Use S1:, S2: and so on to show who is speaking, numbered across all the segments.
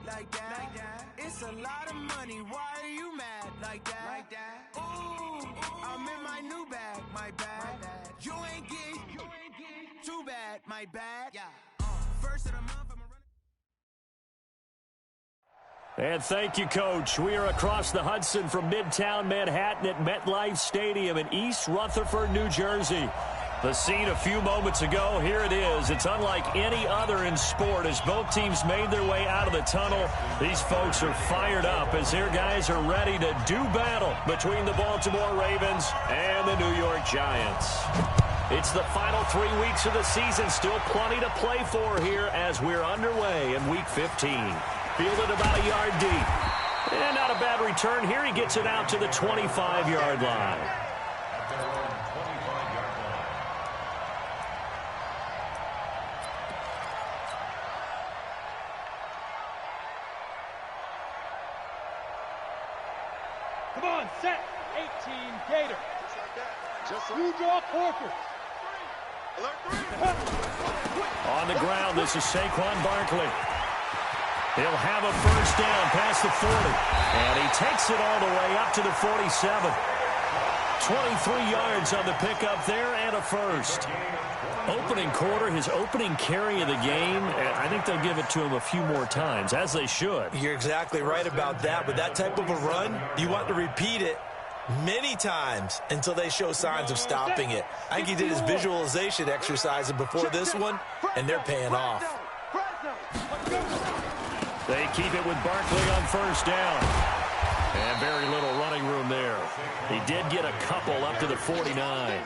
S1: like that. It's a lot of money, why are you mad like that? Ooh, I'm in my new bag, my bad. You ain't get too bad, my bad. First of the month, I'm
S2: And thank you, Coach. We are across the Hudson from Midtown Manhattan at MetLife Stadium in East Rutherford, New Jersey. The scene a few moments ago, here it is. It's unlike any other in sport as both teams made their way out of the tunnel. These folks are fired up as their guys are ready to do battle between the Baltimore Ravens and the New York Giants. It's the final 3 weeks of the season. Still plenty to play for here as we're underway in Week 15. Fielded about a yard deep. And not a bad return here. He gets it out to the 25-yard line.
S3: Come on, set. 18, Gator. You draw Corker.
S2: On the ground, this is Saquon Barkley. He'll have a first down past the 40. And he takes it all the way up to the 47. 23 yards on the pickup there and a first. Opening quarter, his opening carry of the game, and I think they'll give it to him a few more times, as they should.
S4: You're exactly right about that. With that type of a run, you want to repeat it many times until they show signs of stopping it. I think he did his visualization exercise before this one, and they're paying off.
S2: They keep it with Barkley on first down. And very little running room there. He did get a couple up to the 49.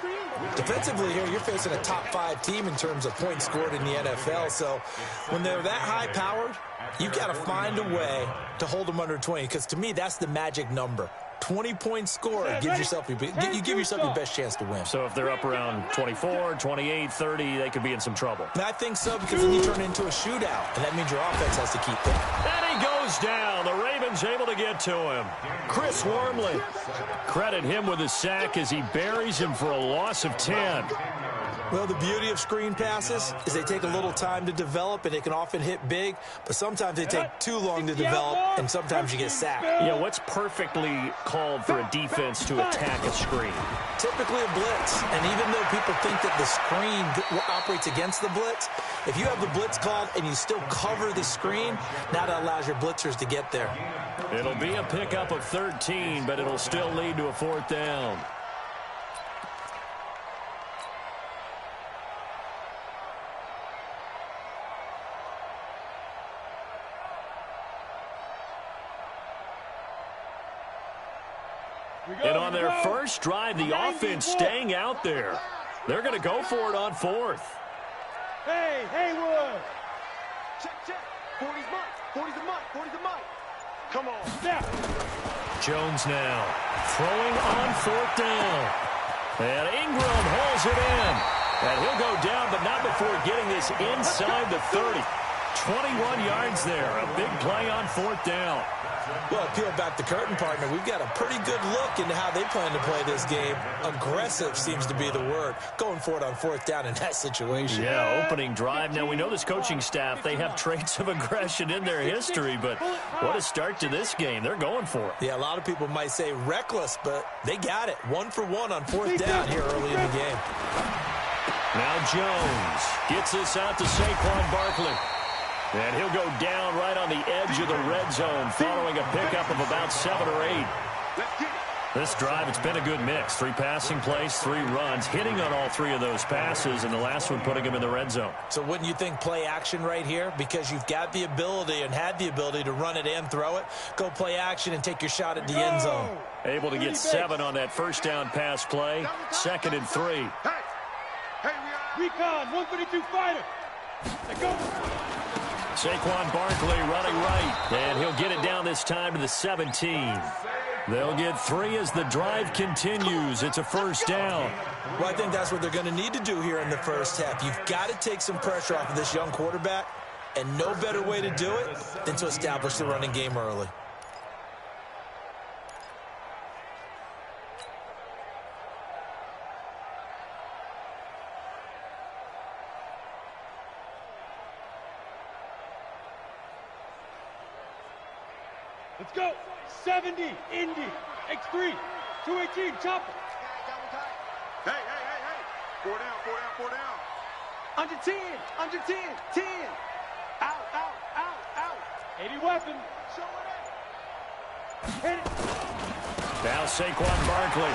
S4: Defensively here, you're facing a top-5 team in terms of points scored in the NFL. So when they're that high-powered, you've got to find a way to hold them under 20. Because to me, that's the magic number. 20 points scored gives yourself you give yourself your best chance to win.
S2: So if they're up around 24, 28, 30, they could be in some trouble.
S4: And I think so, because then you turn it into a shootout, and that means your offense has to keep it.
S2: And he goes down. The Ravens able to get to him. Chris Wormley. Credit him with a sack as he buries him for a loss of 10.
S4: Well, the beauty of screen passes is they take a little time to develop, and they can often hit big, but sometimes they take too long to develop, and sometimes you get sacked.
S2: Yeah, what's perfectly called for a defense to attack a screen?
S4: Typically a blitz, and even though people think that the screen operates against the blitz, if you have the blitz called and you still cover the screen, now that allows your blitzers to get there.
S2: It'll be a pickup of 13, but it'll still lead to a fourth down. And on their first drive, the offense staying out there. They're going to go for it on fourth.
S3: Hey, Haywood.
S5: Check. 40's mine. 40's a mine. 40's a mine. Come on.
S3: Snap.
S2: Jones now throwing on fourth down. And Ingram hauls it in. And he'll go down, but not before getting this inside the 30. 21 yards there. A big play on fourth down.
S4: Well, peel back the curtain, partner. We've got a pretty good look into how they plan to play this game. Aggressive seems to be the word. Going for it on fourth down in that situation.
S2: Yeah, opening drive. Now, we know this coaching staff, they have traits of aggression in their history, but what a start to this game. They're going for it.
S4: Yeah, a lot of people might say reckless, but they got it. 1 for 1 on fourth down here early in the game.
S2: Now Jones gets this out to Saquon Barkley. And he'll go down right on the edge of the red zone following a pickup of about 7 or 8. This drive, it's been a good mix. 3 passing plays, 3 runs, hitting on all 3 of those passes, and the last one putting him in the red zone.
S4: So wouldn't you think play action right here? Because you've got the ability and had the ability to run it and throw it. Go play action and take your shot at the end zone.
S2: Able to get 7 on that first down pass play. 2nd and 3.
S3: Recon, 132 fighter. Let's go.
S2: Saquon Barkley running right, and he'll get it down this time to the 17. They'll get 3 as the drive continues. It's a first down.
S4: Well, I think that's what they're going to need to do here in the first half. You've got to take some pressure off of this young quarterback, and no better way to do it than to establish the running game early.
S3: Let's go. 70, Indy, X3, 218, chopper.
S5: Hey. 4 down. Under 10, 10. Out.
S3: 80 weapon.
S5: Show it.
S3: Hit it.
S2: Now Saquon Barkley.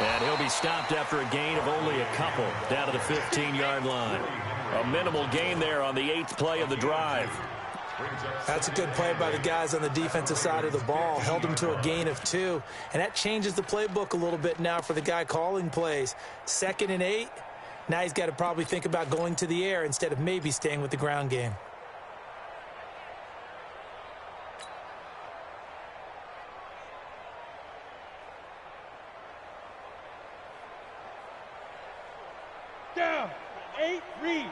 S2: And he'll be stopped after a gain of only a couple down to the 15-yard line. A minimal gain there on the 8th play of the drive.
S4: That's a good play by the guys on the defensive side of the ball. Held him to a gain of 2. And that changes the playbook a little bit now for the guy calling plays. 2nd and 8. Now he's got to probably think about going to the air instead of maybe staying with the ground game.
S3: Down. 8, read.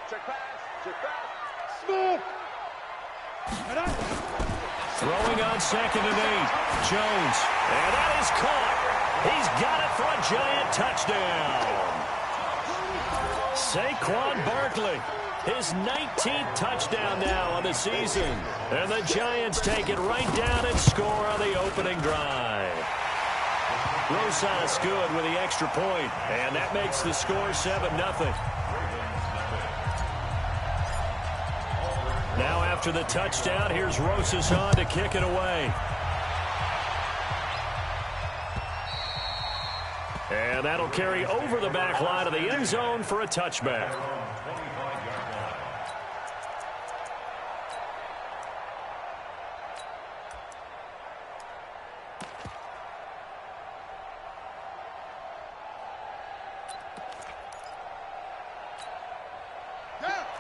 S5: Check pass.
S3: Smooth.
S2: Throwing on 2nd and 8. Jones. And that is caught. He's got it for a giant touchdown. Saquon Barkley. His 19th touchdown now on the season. And the Giants take it right down and score on the opening drive. Rosas good with the extra point. And that makes the score 7-0. Now after the touchdown, here's Rosas on to kick it away. And that'll carry over the back line of the end zone for a touchback.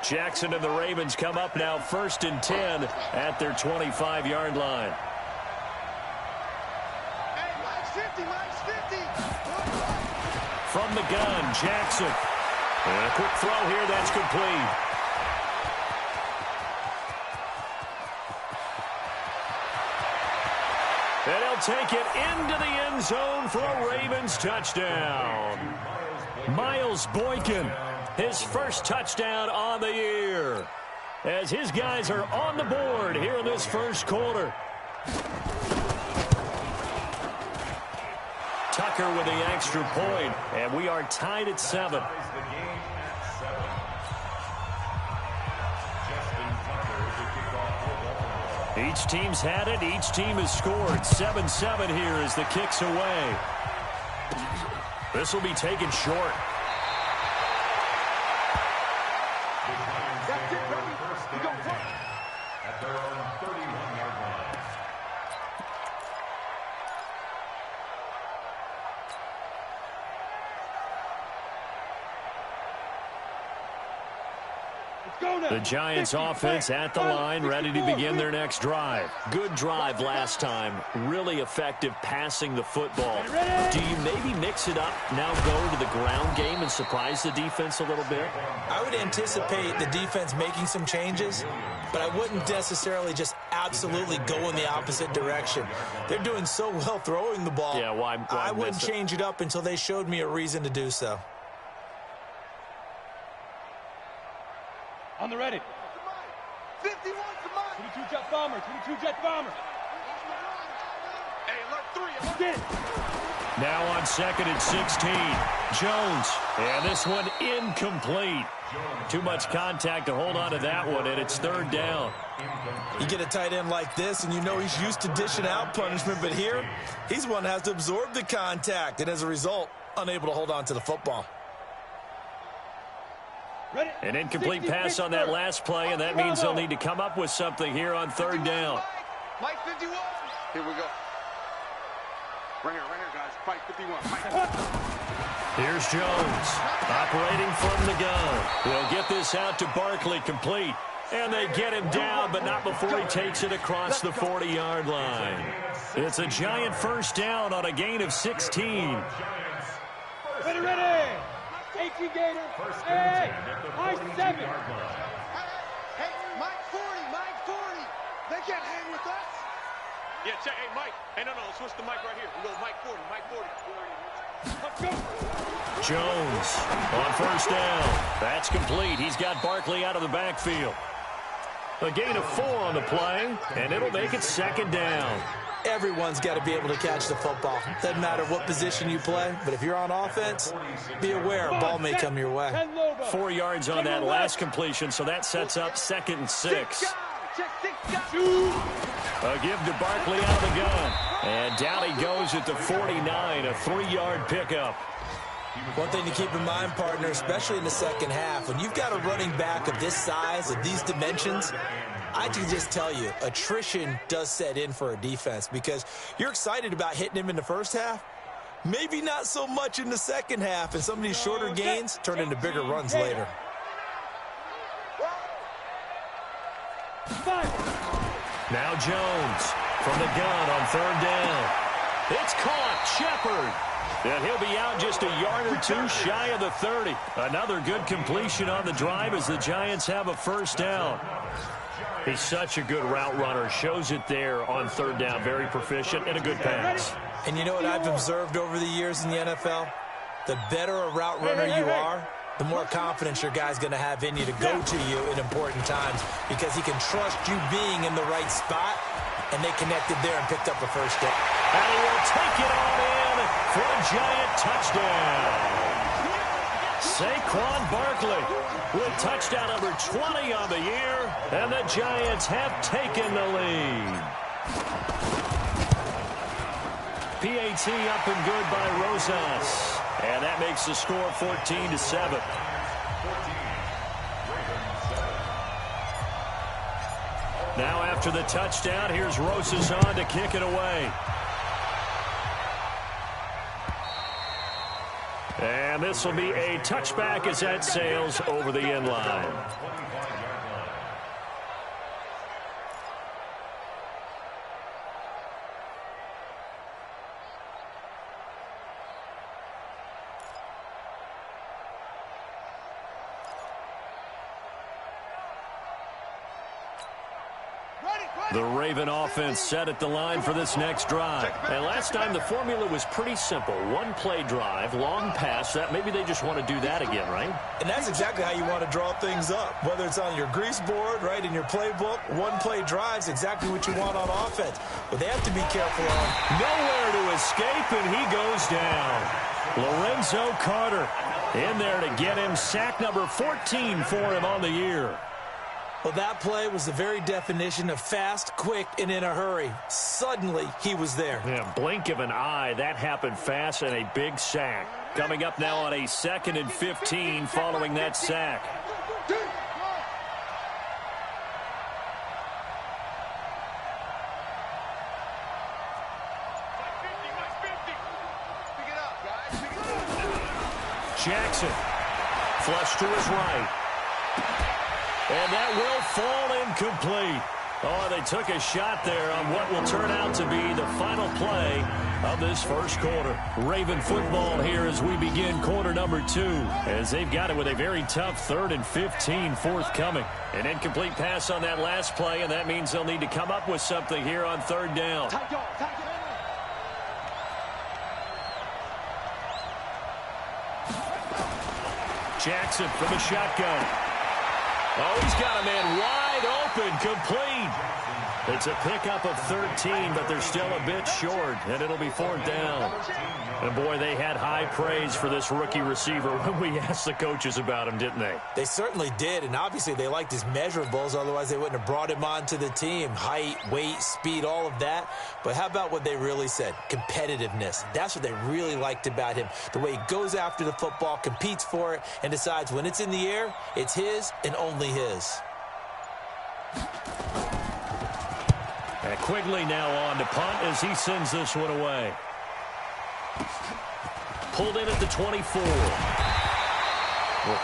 S2: Jackson and the Ravens come up now 1st and 10 at their 25-yard line.
S5: Hey, Mike's 50.
S2: From the gun, Jackson. And a quick throw here, that's complete. And he'll take it into the end zone for a Ravens touchdown. Miles Boykin. His first touchdown on the year as his guys are on the board here in this first quarter. Tucker with the extra point, and we are tied at 7. Each team's had it. Each team has scored. 7-7 here as the kick's away. This will be taken short.
S5: That's it, baby. You go work.
S6: At their own 31-yard line.
S2: The Giants offense at the line, ready to begin their next drive. Good drive last time. Really effective passing the football. Do you maybe mix it up, now go to the ground game and surprise the defense a little bit?
S4: I would anticipate the defense making some changes, but I wouldn't necessarily just absolutely go in the opposite direction. They're doing so well throwing the ball.
S2: Yeah, why
S4: I wouldn't change it up until they showed me a reason to do so.
S3: On the ready.
S5: 51 to mine.
S3: 22 jet bomber. 22 jet bomber.
S5: Hey, alert 3.
S3: Get it.
S2: Now on 2nd and 16. Jones. And this one incomplete. Too much contact to hold on to that one, and it's 3rd down.
S4: You get a tight end like this, and you know he's used to dishing out punishment, but here, he's one that has to absorb the contact, and as a result, unable to hold on to the football.
S3: Ready.
S2: An incomplete pass on that last play, and that means they'll need to come up with something here on 3rd down.
S5: Mike 51. Here we go. Right here, guys. Fight 51.
S2: Here's Jones, operating from the gun. He'll get this out to Barkley, complete. And they get him down, but not before he takes it across the 40-yard line. It's a Giant first down on a gain of 16.
S3: Ready. 18 Gator. Hey, high 7.
S5: Hey, Mike 40. They can't hang with us. Yeah, check. Hey, Mike. Hey, no. Switch the mic right here. We go Mike 40.
S3: Let's go.
S2: Jones on first down. That's complete. He's got Barkley out of the backfield. A gain of 4 on the play, and it'll make it second down.
S4: Everyone's got to be able to catch the football. Doesn't matter what position you play, but if you're on offense, be aware a ball may come your way.
S2: 4 yards on that last completion, so that sets up 2nd and 6. A give to Barkley out of the gun. And down he goes at the 49, a 3-yard pickup.
S4: One thing to keep in mind, partner, especially in the second half, when you've got a running back of this size, of these dimensions, I can just tell you, attrition does set in for a defense because you're excited about hitting him in the first half. Maybe not so much in the second half, and some of these shorter gains turn into bigger runs later.
S2: Now Jones from the gun on 3rd down. It's caught. Shepard. And he'll be out just a yard or 2 shy of the 30. Another good completion on the drive as the Giants have a 1st down. He's such a good route runner. Shows it there on 3rd down. Very proficient and a good pass.
S4: And you know what I've observed over the years in the NFL? The better a route runner you are, the more confidence your guy's going to have in you to go to you in important times because he can trust you being in the right spot, and they connected there and picked up a 1st down.
S2: And he will take it on in for a Giant touchdown. Saquon Barkley with touchdown number 20 on the year, and the Giants have taken the lead. PAT up and good by Rosas. And that makes the score 14-7. Now after the touchdown, here's Rosas on to kick it away. And this will be a touchback as that sails over the end line. The Raven offense set at the line for this next drive. And last time the formula was pretty simple. 1-play drive, long pass. That maybe they just want to do that again, right?
S4: And that's exactly how you want to draw things up. Whether it's on your grease board, right, in your playbook, 1-play drive's exactly what you want on offense. But they have to be careful on.
S2: Nowhere to escape, and he goes down. Lorenzo Carter in there to get him sack number 14 for him on the year.
S4: Well, that play was the very definition of fast, quick, and in a hurry. Suddenly, he was there.
S2: Yeah, blink of an eye. That happened fast and a big sack. Coming up now on a 2nd and 15 following that sack. Jackson, flush to his right. And that will fall incomplete. Oh, they took a shot there on what will turn out to be the final play of this first quarter. Raven football here as we begin quarter number 2, as they've got it with a very tough 3rd and 15 forthcoming. An incomplete pass on that last play, and that means they'll need to come up with something here on 3rd down. Jackson from the shotgun. Oh, he's got a man wide open, complete. It's a pickup of 13, but they're still a bit short, and it'll be 4th down. And, boy, they had high praise for this rookie receiver when we asked the coaches about him, didn't they?
S4: They certainly did, and obviously they liked his measurables. Otherwise, they wouldn't have brought him onto the team. Height, weight, speed, all of that. But how about what they really said? Competitiveness. That's what they really liked about him. The way he goes after the football, competes for it, and decides when it's in the air, it's his and only his.
S2: And Quigley now on to punt as he sends this one away. Pulled in at the 24. We'll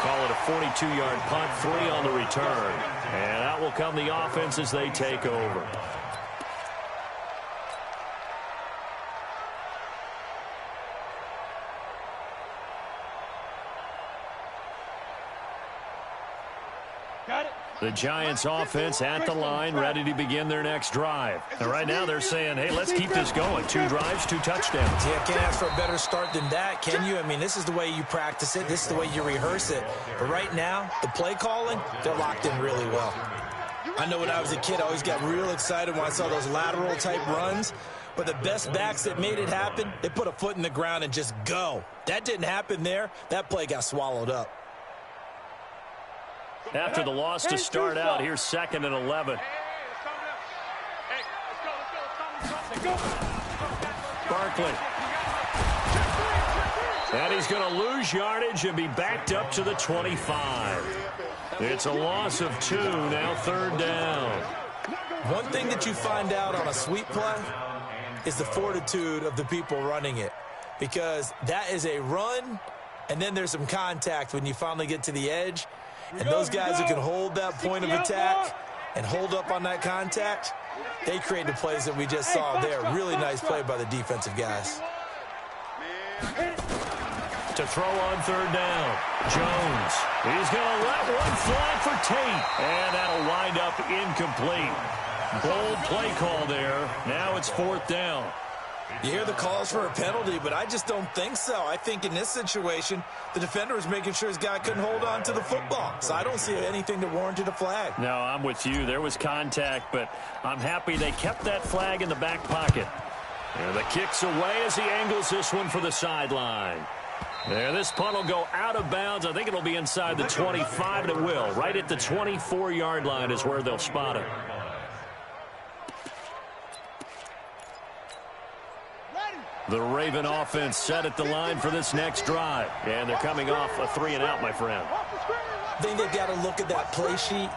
S2: call it a 42-yard punt, 3 on the return. And out will come the offense as they take over.
S3: Got it.
S2: The Giants offense at the line, ready to begin their next drive. And right now they're saying, hey, let's keep this going. 2 drives, 2 touchdowns.
S4: Yeah, can't ask for a better start than that, can you? I mean, this is the way you practice it. This is the way you rehearse it. But right now, the play calling, they're locked in really well. I know when I was a kid, I always got real excited when I saw those lateral-type runs. But the best backs that made it happen, they put a foot in the ground and just go. That didn't happen there. That play got swallowed up.
S2: After the loss to start out, here's 2nd and 11. Barkley. And he's going to lose yardage and be backed up to the 25. It's a loss of 2, now 3rd down.
S4: One thing that you find out on a sweep play is the fortitude of the people running it, because that is a run, and then there's some contact when you finally get to the edge, and those guys who can hold that point of attack and hold up on that contact, they create the plays that we just saw there. Really nice play by the defensive guys.
S2: To throw on 3rd down, Jones. He's going to let one fly for Tate, and that'll wind up incomplete. Bold play call there. Now it's 4th down.
S4: You hear the calls for a penalty, but I just don't think so. I think in this situation, the defender was making sure his guy couldn't hold on to the football. So I don't see anything that warranted a flag.
S2: No, I'm with you. There was contact, but I'm happy they kept that flag in the back pocket. And the kick's away as he angles this one for the sideline. There, this punt will go out of bounds. I think it'll be inside the 25, and it will. Right at the 24-yard line is where they'll spot it. The Raven offense set at the line for this next drive. And they're coming off a 3-and-out, my friend.
S4: I think they've got to look at that play sheet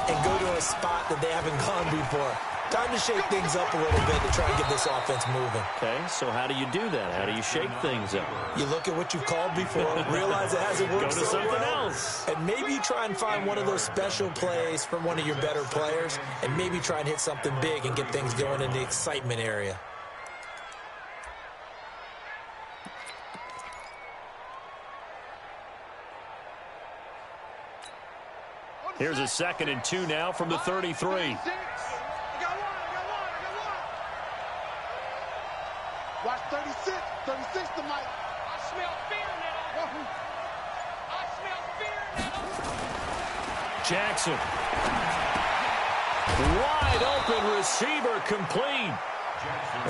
S4: and go to a spot that they haven't gone before. Time to shake things up a little bit to try and get this offense moving.
S2: Okay, so how do you do that? How do you shake things up?
S4: You look at what you've called before, realize it hasn't worked
S2: Go to something
S4: well,
S2: else.
S4: and maybe you try and find one of those special plays from one of your better players, and maybe try and hit something big and get things going in the excitement area.
S2: Here's a 2nd and 2 now from the 33.
S5: Watch 36. 36 to Mike. I smell fear now. I smell fear now.
S2: Jackson. Wide open receiver complete.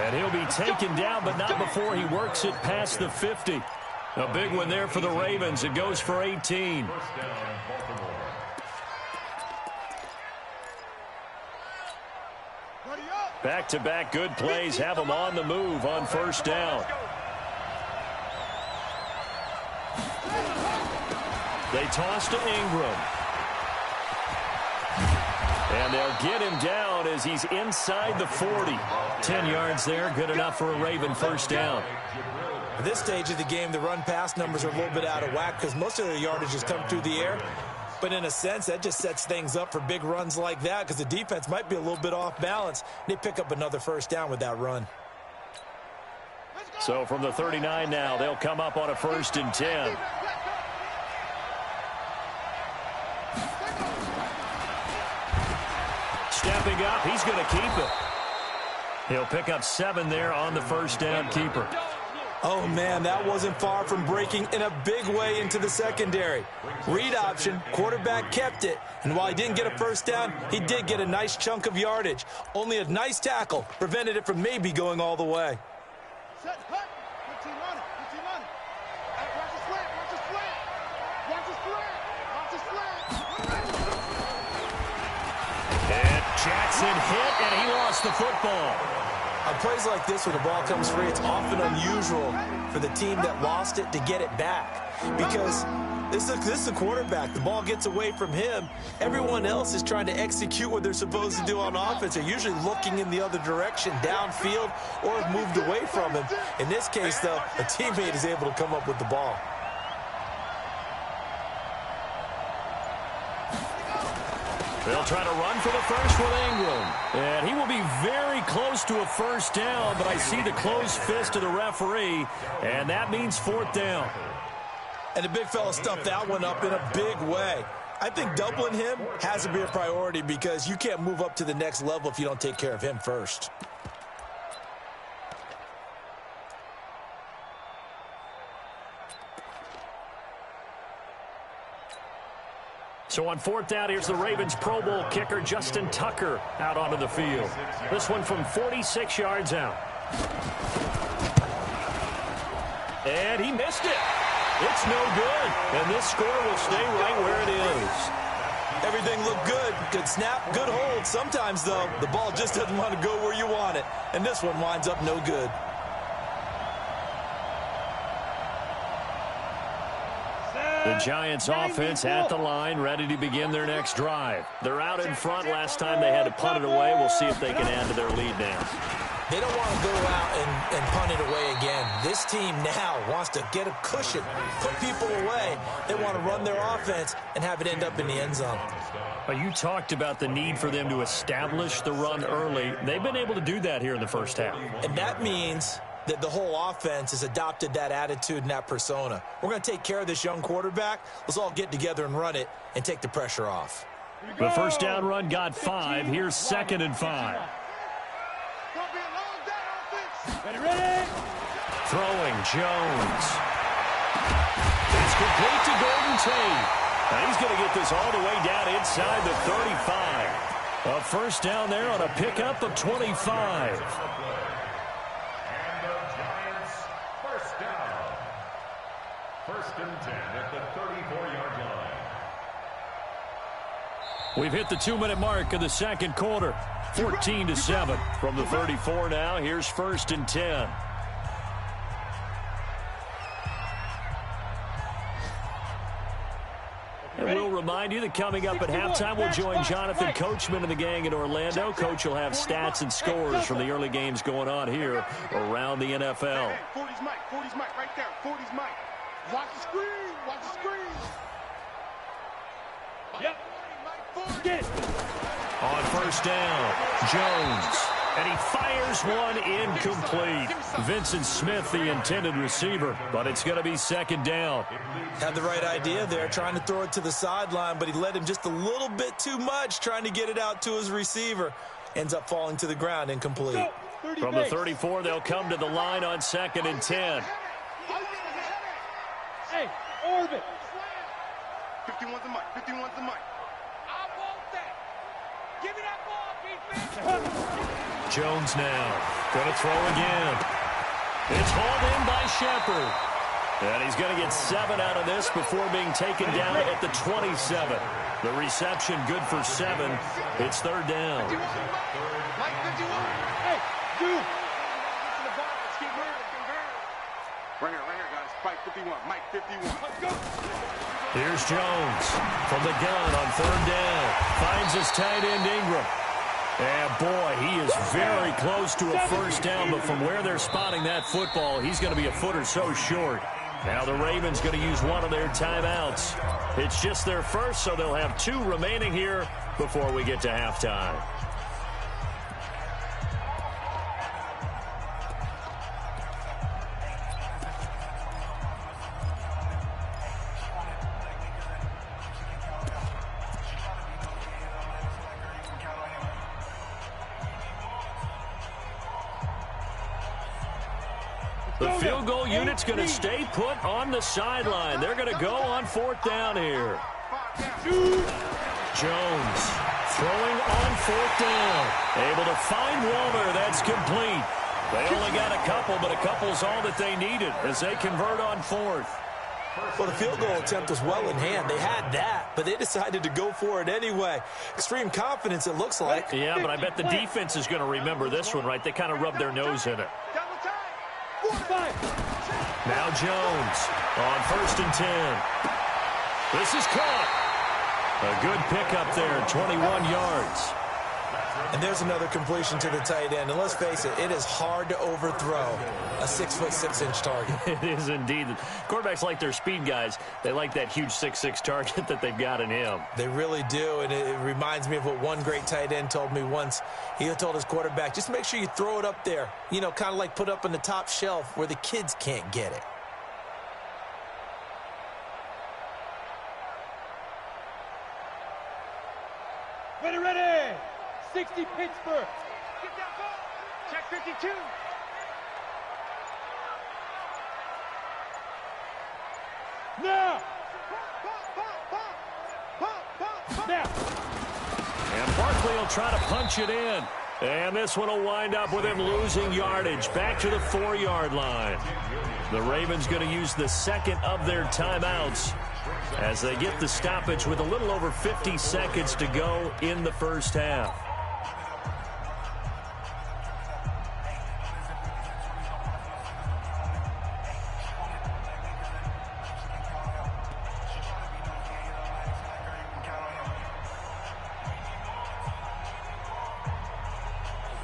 S2: And he'll be taken down, but not before he works it past the 50. A big one there for the Ravens. It goes for 18. Back-to-back good plays have them on the move on 1st down. They toss to Ingram. And they'll get him down as he's inside the 40. 10 yards there, good enough for a Raven 1st down.
S4: At this stage of the game, the run-pass numbers are a little bit out of whack because most of their yardage has come through the air. But in a sense, that just sets things up for big runs like that because the defense might be a little bit off balance. They pick up another 1st down with that run.
S2: So from the 39 now, they'll come up on a 1st and 10. Stepping up, he's going to keep it. He'll pick up 7 there on the 1st down keeper.
S4: Oh, man, that wasn't far from breaking in a big way into the secondary. Read option, quarterback kept it, and while he didn't get a 1st down, he did get a nice chunk of yardage. Only a nice tackle prevented it from maybe going all the way.
S5: Set, hut. Good team on it. Good team on it. Watch the slant. Watch the slant. Watch the slant. Watch the slant.
S2: And Jackson hit, and he lost the football.
S4: On plays like this where the ball comes free, it's often unusual for the team that lost it to get it back because this is the quarterback. The ball gets away from him. Everyone else is trying to execute what they're supposed to do on offense. They're usually looking in the other direction, downfield, or have moved away from him. In this case, though, a teammate is able to come up with the ball.
S2: They'll try to run for the 1st with Ingram. And he will be very close to a 1st down, but I see the closed fist of the referee, and that means 4th down.
S4: And the big fella stuffed that one up in a big way. I think doubling him has to be a priority because you can't move up to the next level if you don't take care of him first.
S2: So on 4th down, here's the Ravens Pro Bowl kicker Justin Tucker out onto the field. This one from 46 yards out. And he missed it. It's no good. And this score will stay right where it is.
S4: Everything looked good. Good snap, good hold. Sometimes, though, the ball just doesn't want to go where you want it. And this one winds up no good.
S2: The Giants offense at the line, ready to begin their next drive. They're out in front. Last time they had to punt it away. We'll see if they can add to their lead now.
S4: They don't want to go out and punt it away again. This team now wants to get a cushion, put people away. They want to run their offense and have it end up in the end zone.
S2: Well, you talked about the need for them to establish the run early. They've been able to do that here in the first half.
S4: And that means that the whole offense has adopted that attitude and that persona. We're going to take care of this young quarterback. Let's all get together and run it and take the pressure off.
S2: The first down run got 5. Here's 2nd and 5.
S3: Ready?
S2: Throwing Jones. It's complete to Golden Tate. Now he's going to get this all the way down inside the 35. A first down there on a pickup of 25.
S6: And the Giants first down. 1st and 10 at the 34-yard line.
S2: We've hit the 2-minute mark of the second quarter. 14-7 from the 34 now. Here's 1st and 10. And we'll remind you that coming up at halftime, we'll join Jonathan Coachman and the gang in Orlando. Coach will have stats and scores from the early games going on here around the NFL.
S5: 40's Mike right there. 40's Mike. Watch the screen. Watch the screen.
S3: Yep. Get.
S2: On first down, Jones. And he fires one incomplete. Vincent Smith, the intended receiver, but it's going to be 2nd down.
S4: Had the right idea there, trying to throw it to the sideline, but he led him just a little bit too much, trying to get it out to his receiver. Ends up falling to the ground, incomplete.
S2: From the 34, they'll come to the line on 2nd and 10.
S3: Hey, orbit.
S5: 51's the Mike. 51's the Mike.
S3: I want that. Give me that ball, defense.
S2: Jones now going to throw again. It's hauled in by Shepard. And he's going to get 7 out of this before being taken down at the 27. The reception good for 7. It's 3rd down.
S5: Mike 51.
S3: Hey, dude.
S5: Right here, guys. Mike 51. Mike 51.
S3: Let's go.
S2: Here's Jones from the gun on 3rd down. Finds his tight end Ingram. And boy, he is very close to a first down, but from where they're spotting that football, he's going to be a foot or so short. Now the Ravens going to use one of their timeouts. It's just their first, so they'll have 2 remaining here before we get to halftime. The field goal unit's going to stay put on the sideline. They're going to go on 4th down here. Jones throwing on 4th down. Able to find Walter. That's complete. They only got a couple, but a couple's all that they needed as they convert on 4th.
S4: Well, the field goal attempt was well in hand. They had that, but they decided to go for it anyway. Extreme confidence, it looks like.
S2: Yeah, but I bet the defense is going to remember this one, right? They kind of rubbed their nose in it. Now Jones on 1st and 10. This is caught. A good pickup there, 21 yards.
S4: And there's another completion to the tight end. And let's face it, it is hard to overthrow a 6'6" target.
S2: It is indeed. Quarterbacks like their speed guys. They like that huge 6'6" target that they've got in him.
S4: They really do, and it reminds me of what one great tight end told me once. He told his quarterback, just make sure you throw it up there. You know, kind of like put up on the top shelf where the kids can't get it.
S3: Ready. 60 Pittsburgh.
S5: Get that ball. Check 52.
S3: Now.
S5: Pop.
S2: Barkley will try to punch it in. And this one will wind up with him losing yardage back to the 4-yard line. The Ravens going to use the second of their timeouts as they get the stoppage with a little over 50 seconds to go in the first half.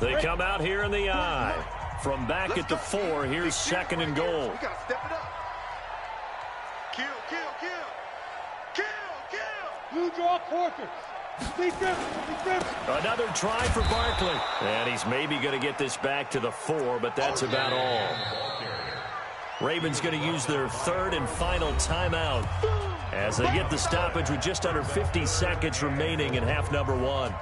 S2: They come out here in the eye. From back at the 4, here's second and goal.
S5: We gotta step it up. Kill, kill, kill. Kill, kill.
S3: You draw quarters. Defense, defense.
S2: Another try for Barkley. And he's maybe going to get this back to the 4, but that's about all. Ravens going to use their third and final timeout as they get the stoppage with just under 50 seconds remaining in half number 1.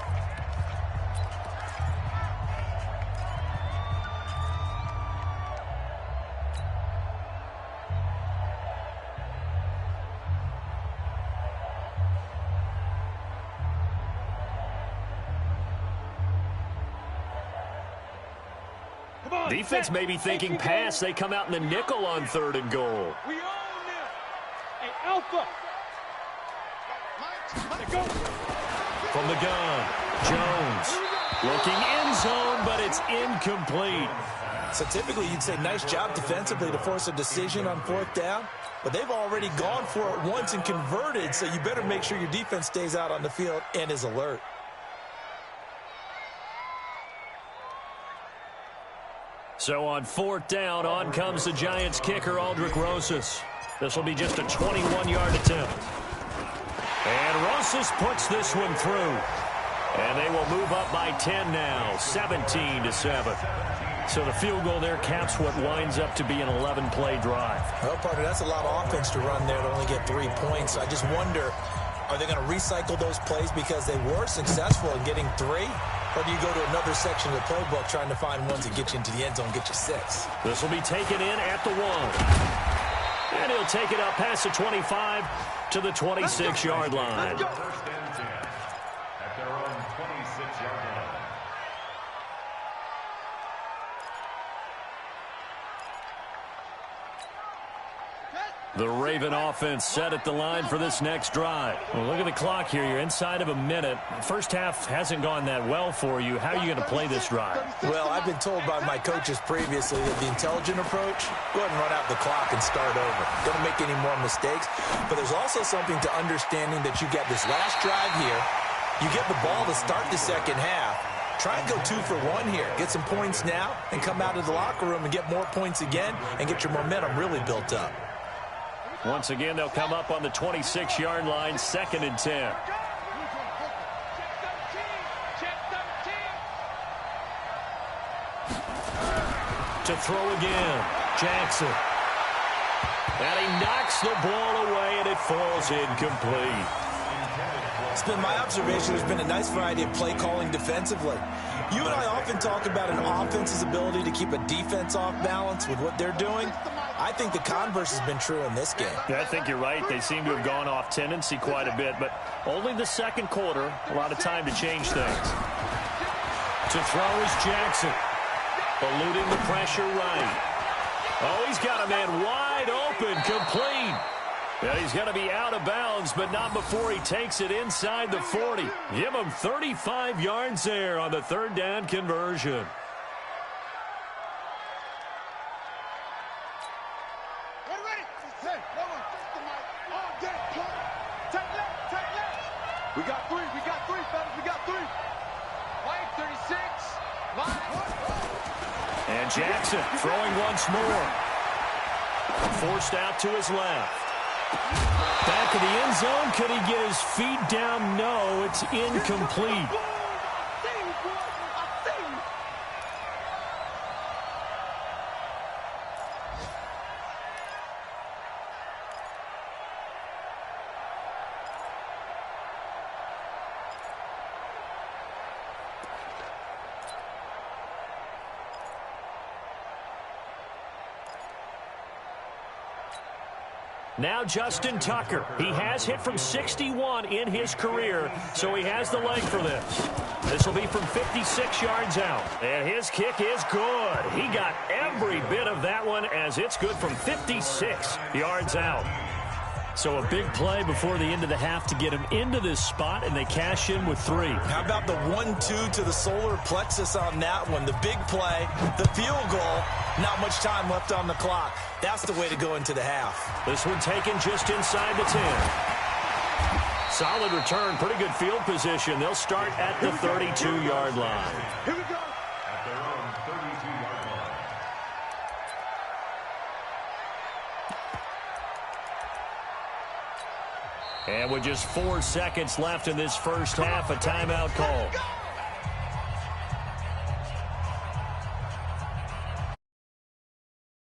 S2: Defense may be thinking pass. They come out in the nickel on third and goal.
S3: We own this. Hey, Alpha.
S2: From the gun, Jones looking end zone, but it's incomplete.
S4: So typically you'd say nice job defensively to force a decision on 4th down, but they've already gone for it once and converted, so you better make sure your defense stays out on the field and is alert.
S2: So on 4th down, on comes the Giants kicker, Aldrick Rosas. This will be just a 21-yard attempt. And Rosas puts this one through. And they will move up by 10 now, 17-7. So the field goal there caps what winds up to be an 11-play drive.
S4: Well, partner, that's a lot of offense to run there to only get 3 points. I just wonder, are they going to recycle those plays because they were successful in getting 3? Or do you go to another section of the playbook trying to find ones that get you into the end zone, get you 6?
S2: This will be taken in at the 1. And he'll take it up past the 25 to the 26-yard line.
S6: First and 10 at their own 26-yard line.
S2: The Raven offense set at the line for this next drive. Well, look at the clock here. You're inside of a minute. First half hasn't gone that well for you. How are you going to play this drive?
S4: Well, I've been told by my coaches previously that the intelligent approach, go ahead and run out the clock and start over. Don't make any more mistakes. But there's also something to understanding that you get this last drive here. You get the ball to start the second half. Try and go 2 for 1 here. Get some points now and come out of the locker room and get more points again and get your momentum really built up.
S2: Once again, they'll come up on the 26-yard line, 2nd and 10. To throw again, Jackson. And he knocks the ball away, and it falls incomplete.
S4: It's been my observation there's been a nice variety of play calling defensively. You and I often talk about an offense's ability to keep a defense off balance with what they're doing. I think the converse has been true in this game.
S2: Yeah, I think you're right. They seem to have gone off tendency quite a bit, but only the second quarter, a lot of time to change things. To throw is Jackson, eluding the pressure right. Oh, he's got a man wide open, complete. Yeah, he's going to be out of bounds, but not before he takes it inside the 40. Give him 35 yards there on the 3rd down conversion.
S5: We got 3, fellas, we got 3. White 36,
S2: and Jackson throwing once more. Forced out to his left. Back of the end zone. Could he get his feet down? No, it's incomplete. Now Justin Tucker. He has hit from 61 in his career, so he has the leg for this. This will be from 56 yards out. And his kick is good. He got every bit of that one as it's good from 56 yards out. So a big play before the end of the half to get him into this spot, and they cash in with 3.
S4: How about the 1-2 to the solar plexus on that one? The big play, the field goal, not much time left on the clock. That's the way to go into the half.
S2: This one taken just inside the 10. Solid return, pretty good field position. They'll start at the 32-yard line.
S3: Here we go.
S6: At their own 32-yard line.
S2: And with just 4 seconds left in this first half, a timeout call.